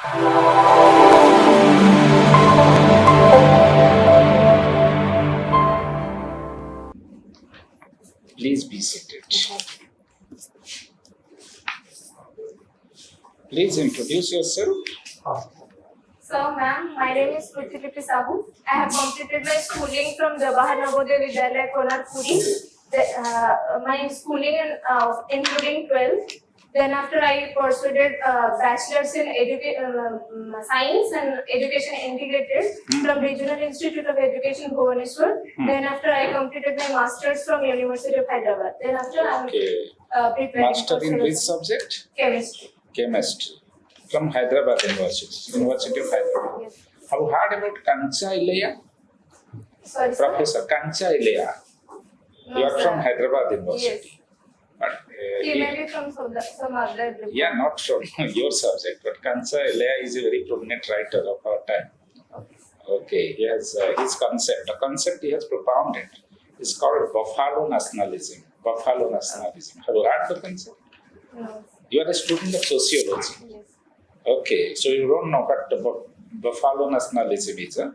Please be seated. Please introduce yourself. So, ma'am, my name is Smrutilipi Sahoo. I have completed my schooling from Jawahar Navodaya Vidyalaya, Konar, Puri. My schooling including 12th. Then after I pursued bachelor's in science and education integrated from Regional Institute of Education, Bhubaneswar. Then after I completed my master's from University of Hyderabad. Then after I am preparing Master in which subject? Chemistry. Chemistry. From Hyderabad University. University of Hyderabad. Yes. Have you heard about Kancha Ilaya? Sorry, Professor Kancha Ilaya. No, You are sir. from Hyderabad University. Yes. But, He may be from some other group. yeah, not from your subject, but Kancha Ilaya is a very prominent writer of our time. Okay, he has his concept. The concept he has propounded is called Buffalo nationalism. Buffalo nationalism. Have you heard the concept? No. You are a student of sociology. Yes. Okay, so you don't know what the Buffalo nationalism is, huh?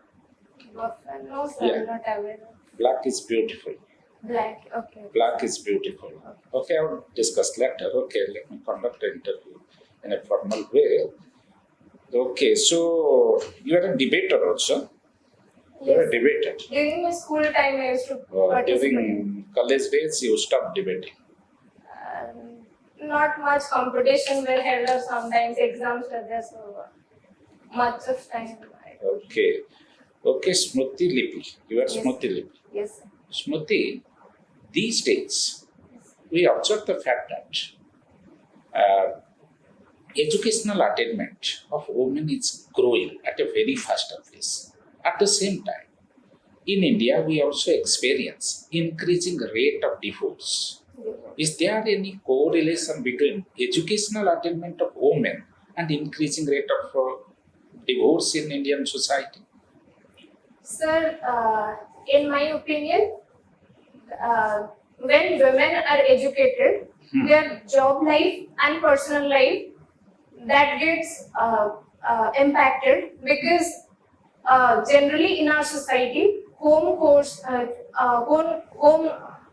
No, sir, Yeah. not aware. Black is beautiful. Black, okay. Black is beautiful. Okay, I will discuss later. Okay, let me conduct the interview in a formal way. Okay, so you are a debater also. You are a Yes. debater. During my school time, I used to participate. During college days, you stopped debating. Not much competition were held or sometimes exams were there, so much of time. Okay. Okay, Smrutilipi. You are Yes. Smrutilipi. Yes, sir. Smruti, these days, we observe the fact that educational attainment of women is growing at a very faster pace. At the same time, in India, we also experience increasing rate of divorce. Is there any correlation between educational attainment of women and increasing rate of divorce in Indian society? Sir, in my opinion, when women are educated, their job life and personal life that gets impacted because generally in our society, home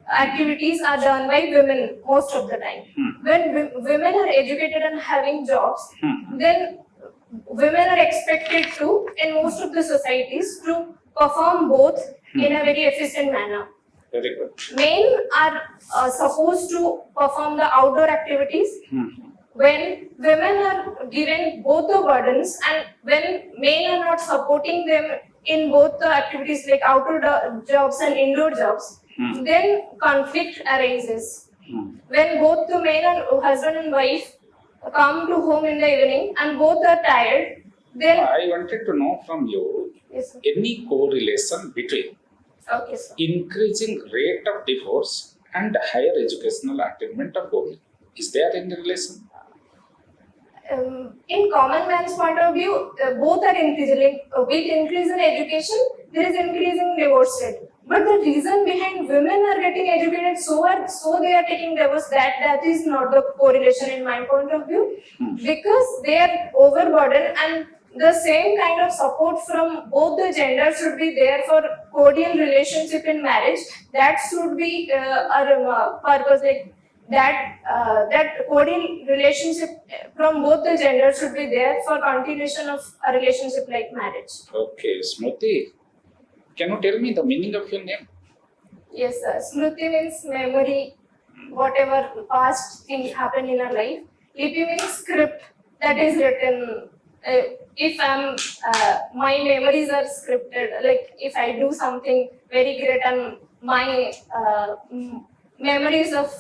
activities are done by women most of the time. When women are educated and having jobs, then women are expected to, in most of the societies, to perform both in a very efficient manner. Very good. Men are supposed to perform the outdoor activities. When women are given both the burdens and when men are not supporting them in both the activities like outdoor jobs and indoor jobs, then conflict arises. When both the men and husband and wife come to home in the evening and both are tired, then I wanted to know from you yes, sir. any correlation between Okay, sir. increasing rate of divorce and higher educational attainment of women. Is there any relation? In common man's point of view, both are increasing. With increase in education, there is increase in divorce rate. But the reason behind women are getting educated so they are taking divorce, that is not the correlation in my point of view, because they are overburdened and the same kind of support from both the genders should be there for cordial relationship in marriage. That should be our purpose. Like that cordial relationship from both the genders should be there for continuation of a relationship like marriage. Okay, Smruti, can you tell me the meaning of your name? Yes, sir. Smruti means memory, whatever past things happen in our life. Lipi means script that is written. If my memories are scripted, like if I do something very great and my memories of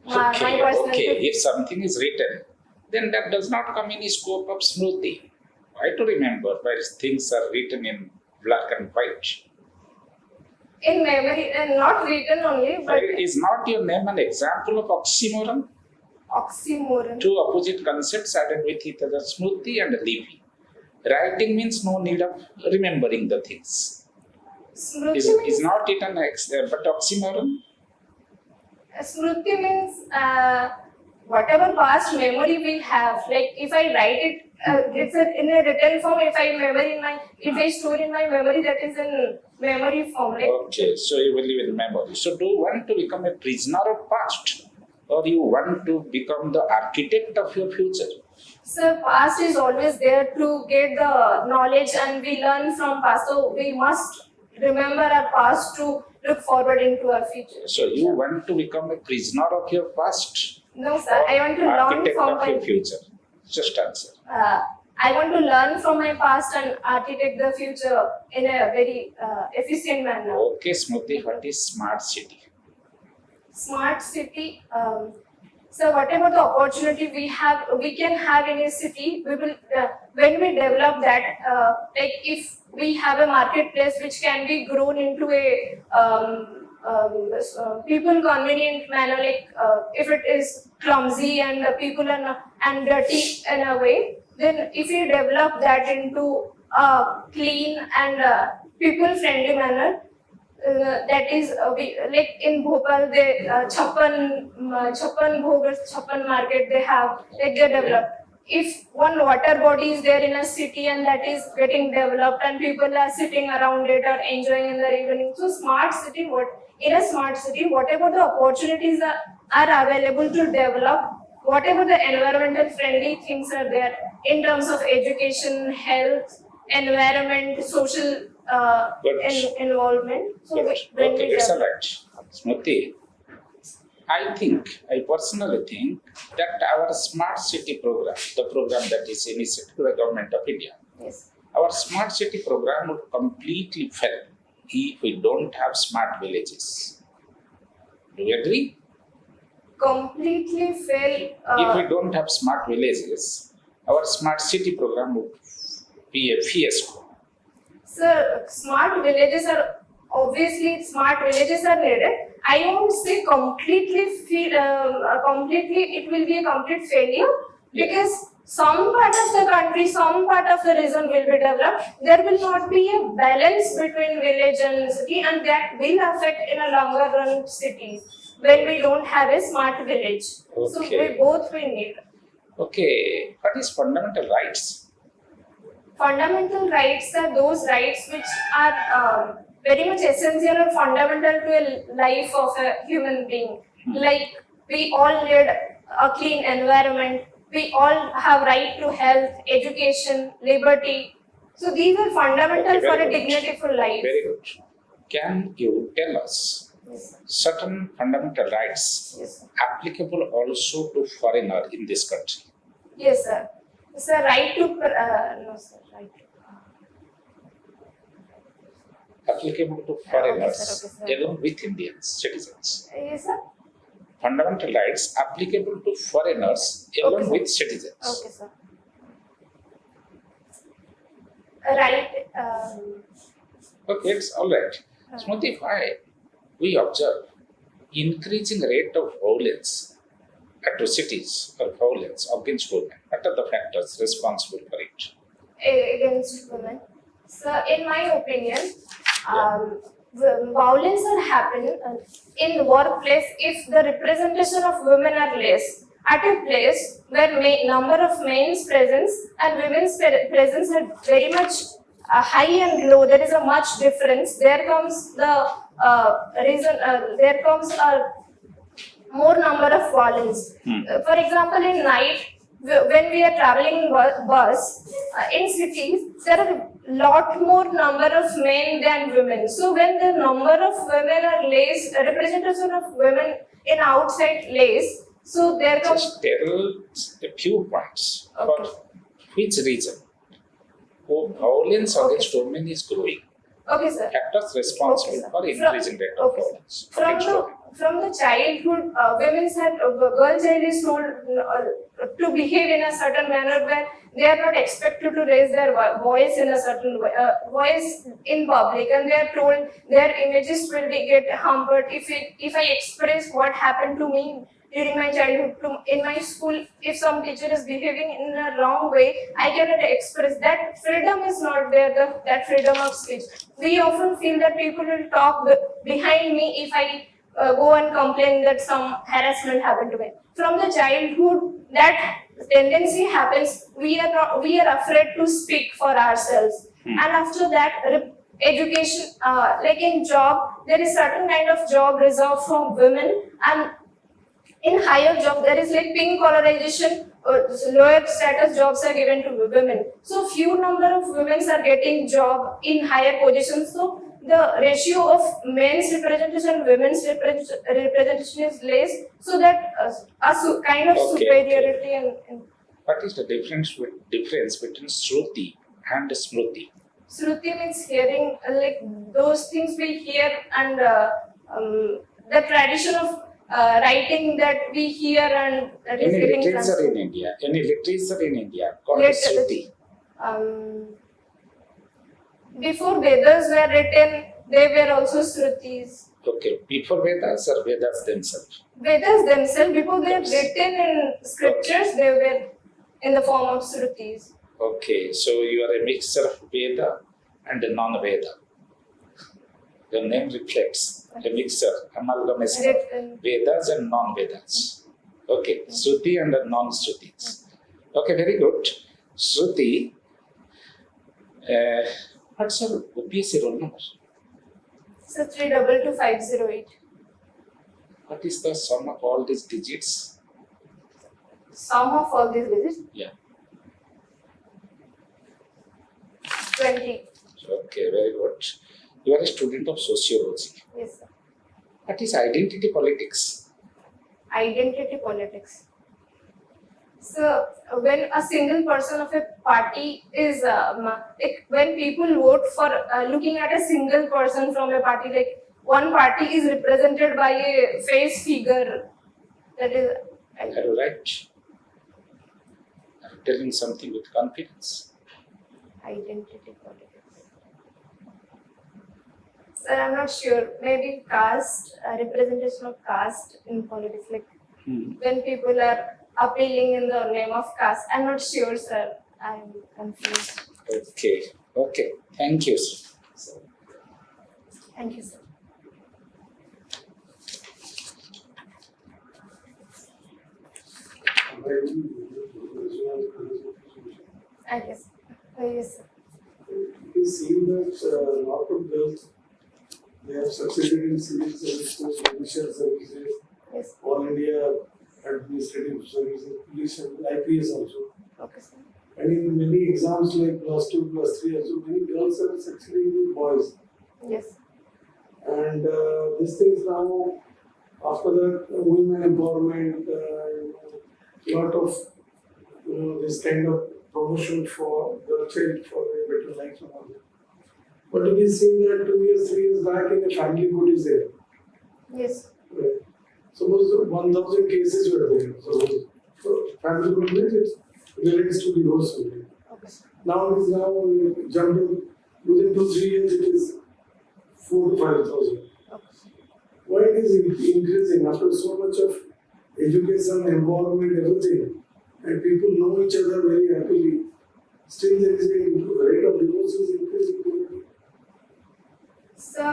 my personal. Okay. If something is written, then that does not come in the scope of Smruti. Why to remember where things are written in black and white? In memory, and not written only, but Is not your name an example of oxymoron? oxymoron. Two opposite concepts added with each other, Smruti and Lipi. Writing means no need of remembering the things. Smruti Is means, not it an but oxymoron? Smruti means whatever past memory we have. Like if I write it it's in a written form. If I store in my memory, that is in memory form, right? Okay, so you will live in memory. So do you want to become a prisoner of past, or you want to become the architect of your future? So past is always there to get the knowledge, and we learn from past. So we must remember our past to look forward into our future. So you want to become a prisoner of your past? No, sir. I want to learn Architect from of my your future. Just answer. I want to learn from my past and architect the future in a very efficient manner. Okay, Smriti, what is smart city? Smart city. So whatever the opportunity we can have in a city, we will when we develop that. Like if we have a marketplace which can be grown into a people convenient manner, like if it is clumsy and people and dirty in a way, then if you develop that into a clean and people friendly manner, that is like in Bhopal they Chappan Bhog or Chappan market they have, like they develop. If one water body is there in a city and that is getting developed and people are sitting around it or enjoying in their evening, so smart city, in a smart city, whatever the opportunities are available to develop, whatever the environmental friendly things are there in terms of education, health, environment, social involvement. So Good. when Okay, we it's all develop, right. Smriti, I personally think that our smart city program, the program that is initiated by the government of India, yes, our smart city program would completely fail if we don't have smart villages. Do you agree? completely fail. If we don't have smart villages, our smart city program would be a fiasco. So smart villages are obviously needed. I won't say completely it will be a complete failure, because some part of the country, some part of the region will be developed. There will not be a balance between village and city, and that will affect in a longer run cities when we don't have a smart village. So Okay. we need. Okay, what is fundamental rights? Fundamental rights are those rights which are very much essential or fundamental to a life of a human being. Like we all need a clean environment, we all have right to health, education, liberty. So these are fundamental Okay, for very a good. dignityful life. Very good. Can you tell us Yes, sir. certain fundamental rights Yes, sir. applicable also to foreigner in this country? Yes, sir. Sir, right to no, sir, right to. Applicable to foreigners okay, sir. along with Indians, citizens. Yes, sir. Fundamental rights applicable to foreigners along sir. with citizens. Okay, sir. Right. Okay, it's all right. Smriti, why we observe increasing rate of violence, atrocities or violence against women? What are the factors responsible for it? Against women. So, in my opinion, violence are happening in the workplace if the representation of women are less. At a place where number of men's presence and women's presence are very much high and low, there is a much difference. There comes the reason. There comes a more number of violence. For example, in night, when we are traveling in bus, in cities, there are a lot more number of men than women. So when the number of women are less, representation of women in outside less, so there comes. Just tell a few points for which reason violence against women is growing. Okay, sir. Factors responsible for increasing rate of violence against women. From the childhood, girl child is told to behave in a certain manner where they are not expected to raise their voice in a certain way, voice in public, and they are told their images will get hampered if I express what happened to me during my childhood. In my school, if some teacher is behaving in a wrong way, I cannot express. That freedom is not there. That freedom of speech. We often feel that people will talk behind me if I go and complain that some harassment happened to me. From the childhood, that tendency happens. We are afraid to speak for ourselves, and after that, education, like in job, there is certain kind of job reserved for women, and in higher job there is like pink collarization, lower status jobs are given to women, so few number of women are getting job in higher positions, so the ratio of men's representation and women's representation is less, so that kind of Okay, superiority and What is the difference between Shruti and Smruti? Shruti means hearing, like those things we hear, and the tradition of writing that we hear, and that is Any getting literature transferred. in India called Literature. Shruti. Before Vedas were written, they were also Shrutis. Okay, before Vedas or Vedas themselves? Vedas themselves, before they are Yes. written in scriptures, they were in the form of Shrutis. Okay, so you are a mixture of Veda and non-Veda. Your name reflects a mixture, amalgamation of Written. Vedas and non-Vedas. Okay, Shruti and non-Shrutis. Okay, very good. Shruti, what's your OPSC roll number? So 322508. What is the sum of all these digits? Sum of all these digits, Yeah. 20. Okay, very good. You are a student of sociology. Yes, sir. What is identity politics? Identity politics. So when a single person of a party is, like when people vote for looking at a single person from a party, like one party is represented by a face figure, that is Are you right? Are you telling something with confidence? identity politics. Sir, I'm not sure. Maybe caste, representation of caste in politics, like when people are appealing in the name of caste. I'm not sure, sir. I'm confused. Okay, okay. Thank you. Sir. Thank you, sir. I guess. Yes, sir. We see that lot of girls, they have succeeded in civil services, judicial services, Yes. all India administrative services, police and IPS also. Okay, sir. And in many exams like +2, +3 also, many girls are succeeding with boys. Yes. And these things now, after that, women empowerment, lot of this kind of promotion for the child for a better life and all that. But we see that 2 years, 3 years back in a family court is there. Yes. Right. Suppose 1,000 cases were there. So family court means it relates to divorce only. Okay. Now it is jumped in, within 2-3 years it is 4 to 5,000. Okay. Why it is increasing after so much of education, empowerment, everything, and people know each other very happily, still there is a rate of divorce is increasing. So,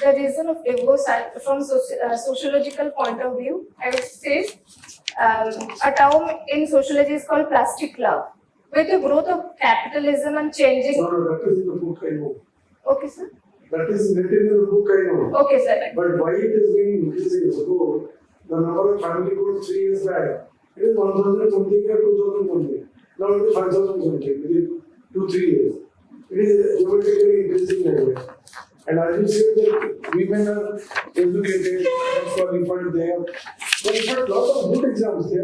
the reason of divorce, from sociological point of view, I would say a term in sociology is called plastic love. With the growth of capitalism and changing. No, that is in the book I know. Okay, sir. That is written in the book I know. Okay, sir. But why it is being increasing? Suppose the number of family courts 3 years back, it is 1,000 something or 2,000 something. Now it is 5,000 something within 2-3 years. It is geometrically increasing like that. And as you said that women are educated, qualified, they have lot of good exams. They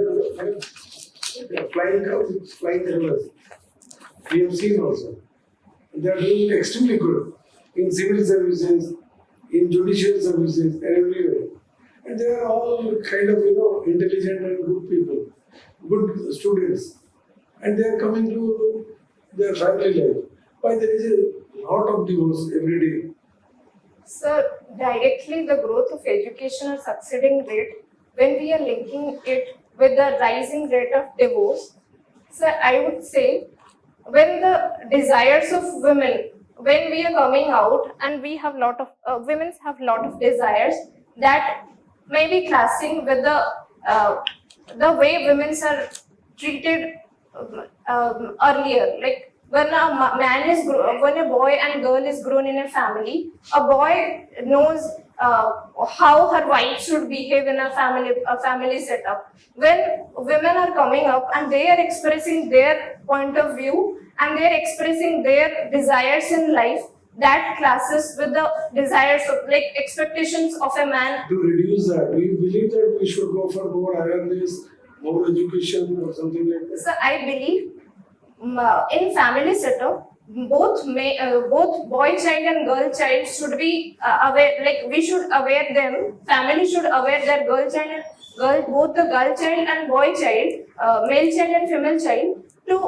are flying colors. We have seen also. They are doing extremely good in civil services, in judicial services, and everywhere. And they are all kind of, intelligent and good people, good students. And they are coming to their family life. Why there is a lot of divorce every day. So, directly the growth of education or succeeding rate, when we are linking it with the rising rate of divorce, so I would say when the desires of women, when we are coming out and we have lot of women have lot of desires, that may be clashing with the way women are treated earlier. Like when when a boy and girl is grown in a family, a boy knows how her wife should behave in a family setup. When women are coming up and they are expressing their point of view and they are expressing their desires in life, that clashes with the desires of like expectations of a man. To reduce that, do you believe that we should go for more awareness, more education, or something like that? So I believe in family setup, both boy child and girl child should be aware. Like we should aware them. Family should aware their girl child and both the girl child and boy child, male child and female child, to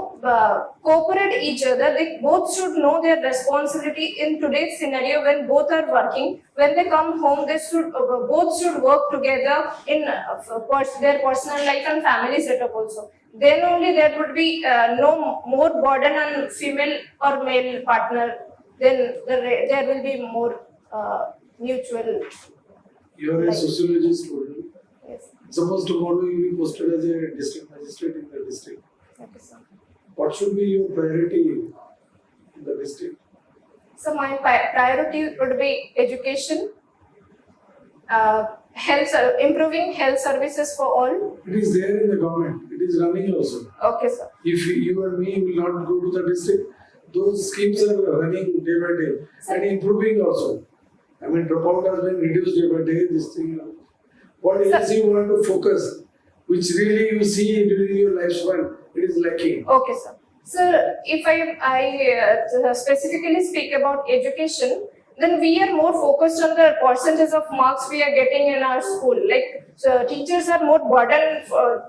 cooperate each other. They both should know their responsibility in today's scenario when both are working. When they come home, they should both should work together in their personal life and family setup also. Then only there would be no more burden on female or male partner. Then there will be more mutual. You are a sociology student. Yes. Suppose tomorrow you will be posted as a district magistrate in the district. Okay, sir. What should be your priority in the district? So my priority would be education, improving health services for all. It is there in the government. It is running also. Okay, sir. If you and me will not go to the district, those schemes are running day by day and improving also. I mean, dropout has been reduced day by day. This thing. What else you want to focus, which really you see during your lifespan, it is lacking. Okay, sir. So if I specifically speak about education, then we are more focused on the percentage of marks we are getting in our school. Like so teachers are more burdened.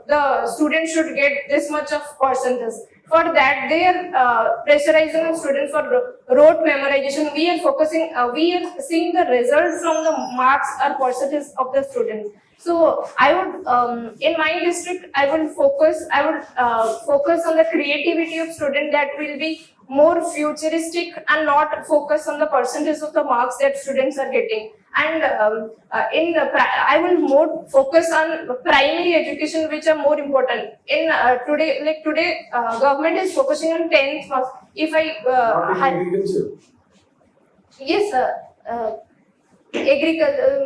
The students should get this much of percentage. For that, they are pressurizing the students for rote memorization. We are focusing. We are seeing the result from the marks or percentage of the students. So I would, in my district, I would focus on the creativity of student that will be more futuristic and not focus on the percentage of the marks that students are getting. And I will more focus on primary education, which are more important. In today, government is focusing on 10th marks. If Not in agriculture. yes, agriculture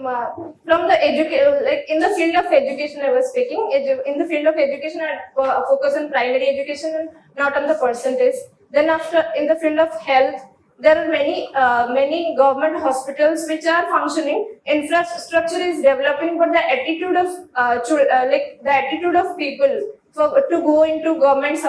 from the education, like in the field of education I was speaking. In the field of education I focus on primary education and not on the percentage. Then after in the field of health, there are many government hospitals which are functioning. Infrastructure is developing, but the attitude of the attitude of people to go into government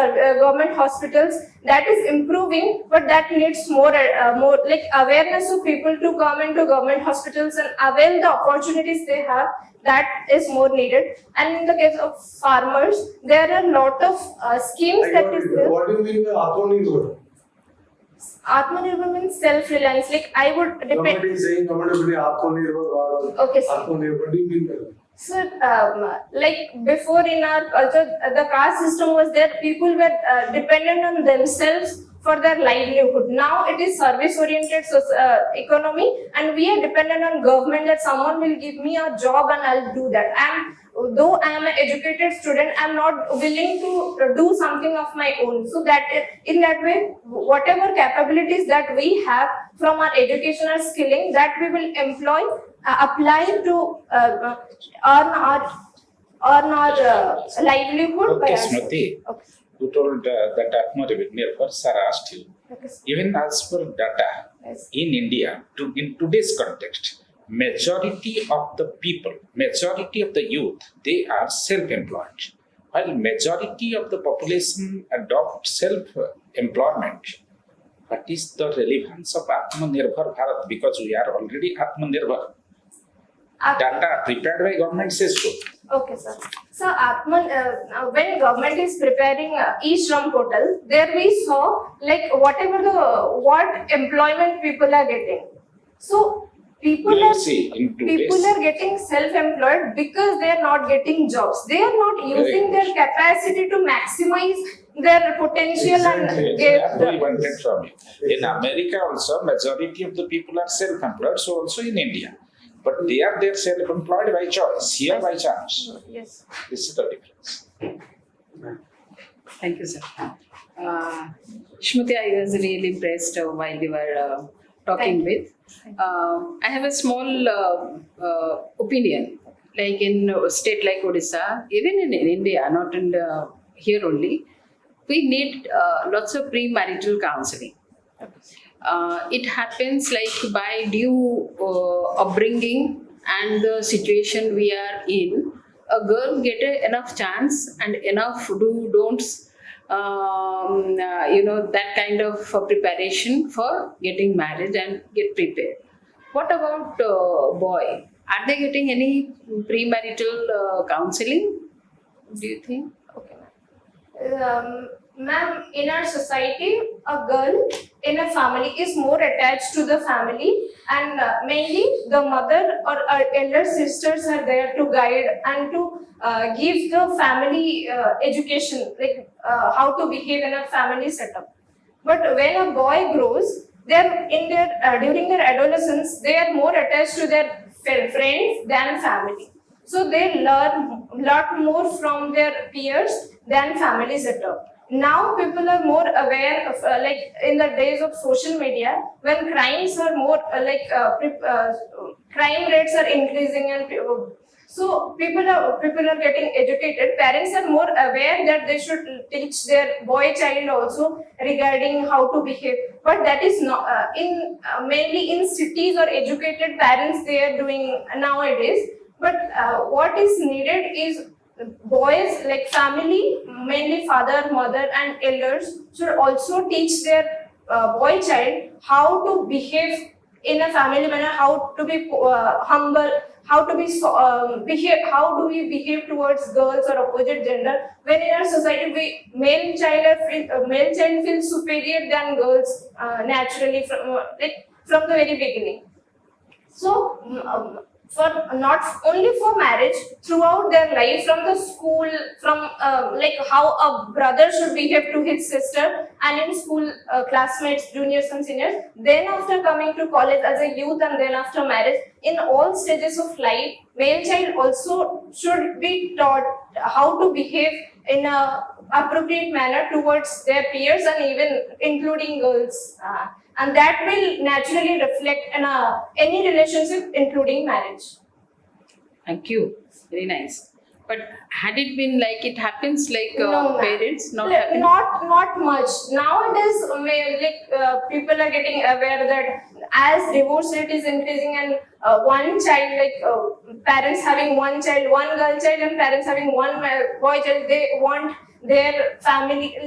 hospitals, that is improving, but that needs more like awareness of people to come into government hospitals and avail the opportunities they have. That is more needed. And in the case of farmers, there are a lot of schemes that is there. What do you mean by Atmanirbhar? Atmanirbhar means self-reliance. Like I would depend. Government is saying government will be Atmanirbhar. Okay, sir. Atmanirbhar. What do you mean by that? So, like before in our culture, the caste system was there. People were dependent on themselves for their livelihood. Now it is service-oriented economy, and we are dependent on government that someone will give me a job and I'll do that. Though I am an educated student, I am not willing to do something of my own. So that in that way, whatever capabilities that we have from our education or skilling, that we will employ, apply to earn our livelihood. Okay, Smriti, Okay. you told that Atmanirbhar sir asked you. Okay. Even as per data, Yes. in India, in today's context, majority of the people, majority of the youth, they are self-employed. While majority of the population adopt self-employment, what is the relevance of Atmanirbhar Bharat? Because we are already Atmanirbhar. Data prepared by government says so. Okay, sir. So, when government is preparing e-Shram portal, there we saw like what employment people are getting. So, people You are see, in today's people are getting self-employed because they are not getting jobs. They are not using their capacity to maximize their potential Exactly. and Yes, I wanted from you. In America also, majority of the people are self-employed, so also in India. But they are there self-employed by choice, here by chance. Yes. This is the difference. Thank you, sir. Shmruti, I was really impressed while you were talking with. I have a small opinion. Like in a state like Odisha, even in India, not in here only, we need lots of premarital counseling. It happens like by due upbringing and the situation we are in, a girl get enough chance and enough don'ts, that kind of preparation for getting married and get prepared. What about boy? Are they getting any premarital counseling? Do you think? Ma'am, in our society, a girl in a family is more attached to the family, and mainly the mother or elder sisters are there to guide and to give the family education, like how to behave in a family setup. But when a boy grows, they're in their during their adolescence, they are more attached to their friends than family. So they learn a lot more from their peers than family setup. Now people are more aware of, like in the days of social media, when crimes are more crime rates are increasing, and so people are getting educated. Parents are more aware that they should teach their boy child also regarding how to behave. But that is not in mainly in cities or educated parents they are doing nowadays. But what is needed is boys, like family, mainly father, mother, and elders should also teach their boy child how to behave in a family manner, how to be humble, how to be behave, how do we behave towards girls or opposite gender. When in our society, male child feels superior than girls naturally from the very beginning. So. For not only for marriage, throughout their life, from the school, from like how a brother should behave to his sister, and in school classmates, juniors and seniors, then after coming to college as a youth, and then after marriage, in all stages of life, male child also should be taught how to behave in a appropriate manner towards their peers, and even including girls. And that will naturally reflect in any relationship, including marriage. Thank you. Very nice. But had it been like it happens like No, ma'am. parents not Like, having? not much. Nowadays, people are getting aware that as divorce rate is increasing, and one child, parents having one child, one girl child, and parents having one boy child, they want their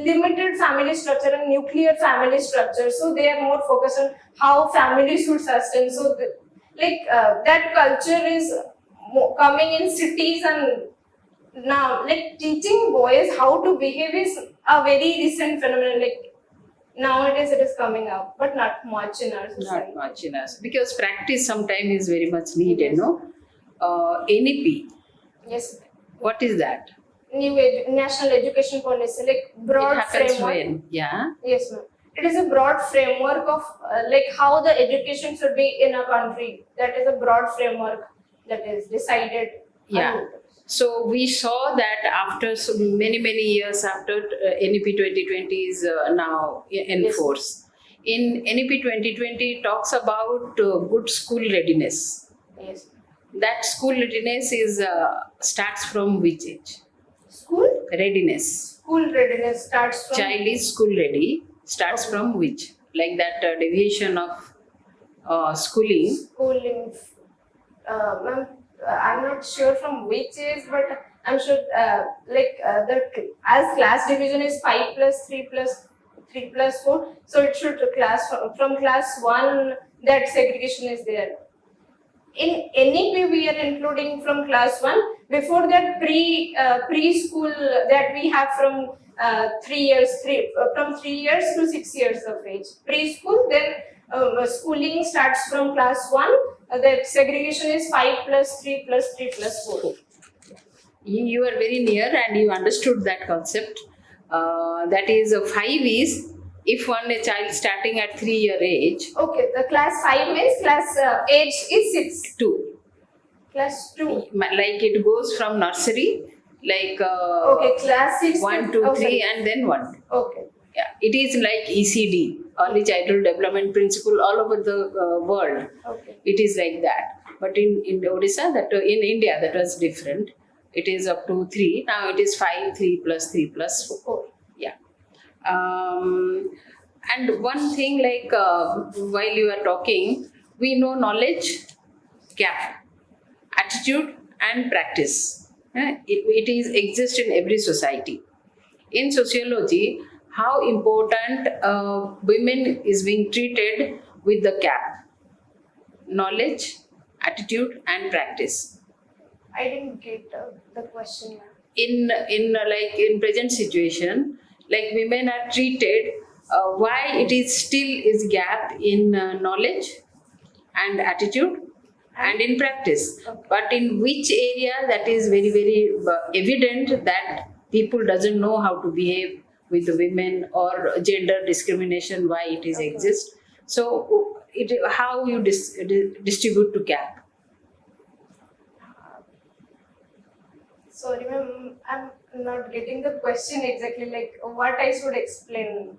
limited family structure and nuclear family structure. So they are more focused on how family should sustain. So that culture is coming in cities, and now teaching boys how to behave is a very recent phenomenon. Like nowadays it is coming up, but not much in our society. Not much in us, because practice sometimes is very much needed. Yes. No, NEP. Yes. What is that? National education policy, like broad It happens framework. when? Yeah. Yes, ma'am. It is a broad framework of how the education should be in a country. That is a broad framework that is decided. Yeah. So we saw that after so many years after NEP 2020 is now in Yes. force. In NEP 2020 it talks about good school readiness. Yes. That school readiness is starts from which age? School Readiness. readiness starts from Child is school ready. Starts Okay. from which? Like that deviation of schooling. schooling. Ma'am, I'm not sure from which age, but I'm sure as class division is 5 plus 3 plus 3 plus 4, so it should from class 1 that segregation is there. In NEP we are including from class 1. Before that preschool that we have from 3 years from 3 years to 6 years of age. Preschool, then schooling starts from class 1. The segregation is 5 plus 3 plus 3 plus 4. You are very near and you understood that concept. That is 5 is if a child starting at 3-year age. Okay, the class 5 means class age is 6. 2. Class 2. Like it goes from nursery, like Okay, class 6. 1, 2, 3, sorry. and then 1. Okay. Yeah, it is like ECD, Early Childhood Development Principle, all over the world. Okay. It is like that. But in Odisha, in India, that was different. It is up to 3. Now it is 5, 3 plus 3 plus 4. 4. Yeah. And one thing, like while you are talking, we know knowledge, gap, attitude, and practice. It is exist in every society. In sociology, how important women is being treated with the gap, knowledge, attitude, and practice. I didn't get the question, ma'am. In present situation, like women are treated, why it is still is gap in knowledge and attitude and in practice, Okay. but in which area that is very very evident that people doesn't know how to behave with the women, or gender discrimination, why it is Okay. exist. So how you distribute to gap. Sorry, ma'am, I'm not getting the question exactly. Like, what I should explain?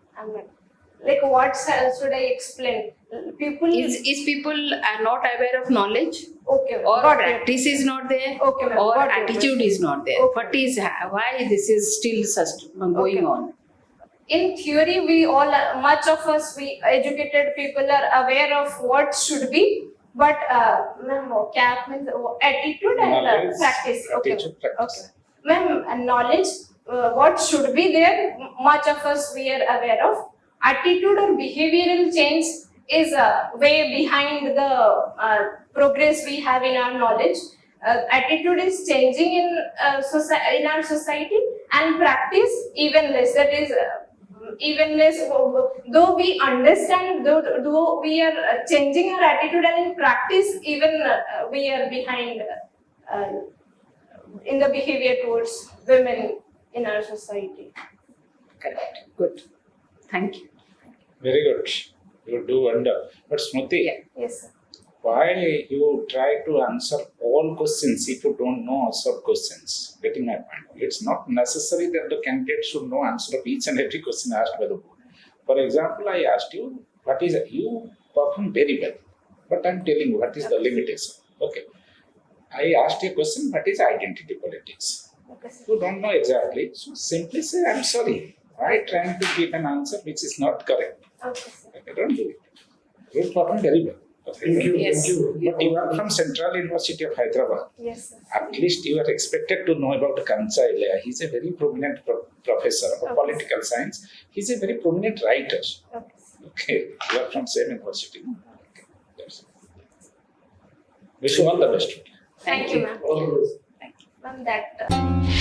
Like, what should I explain? People. Is people are not aware of knowledge, Okay, ma'am. or Got it. practice is not there, Okay, ma'am. or Got it. attitude is not there? Okay. What is why this is still going Okay. on? In theory, we all, much of us, we educated people are aware of what should be, but ma'am, cap means attitude and Knowledge, practice. Okay, attitude, practice. okay. Ma'am, knowledge, what should be there, much of us we are aware of. Attitude or behavioral change is way behind the progress we have in our knowledge. Attitude is changing in in our society, and practice even less. That is. Even less, though we understand, though we are changing our attitude, and in practice even we are behind in the behavior towards women in our society. Correct. Good. Thank you. Very good. You do wonder. But Smruti, Yeah. Yes, sir. why you try to answer all questions if you don't know some questions? Getting my point. It's not necessary that the candidate should know answer of each and every question asked by the board. For example, I asked you, what is you perform very well, but I'm telling you what is the limitation. Okay. I asked you a question, what is identity politics? Okay, sir. You don't know exactly, so simply say, I'm sorry. I trying to give an answer which is not correct. Okay, sir. Okay, don't do it. You perform very well. Okay. Thank you, Yes. thank you. But you are from Central University of Hyderabad. Yes, sir. At least you are expected to know about Kansa Ilaya. He's a very prominent professor of Okay. political science. He's a very prominent writer. Okay, sir. Okay, you are from same university. Okay. That's it. Wish you all the best. Thank you, ma'am. All the best. Ma'am, that.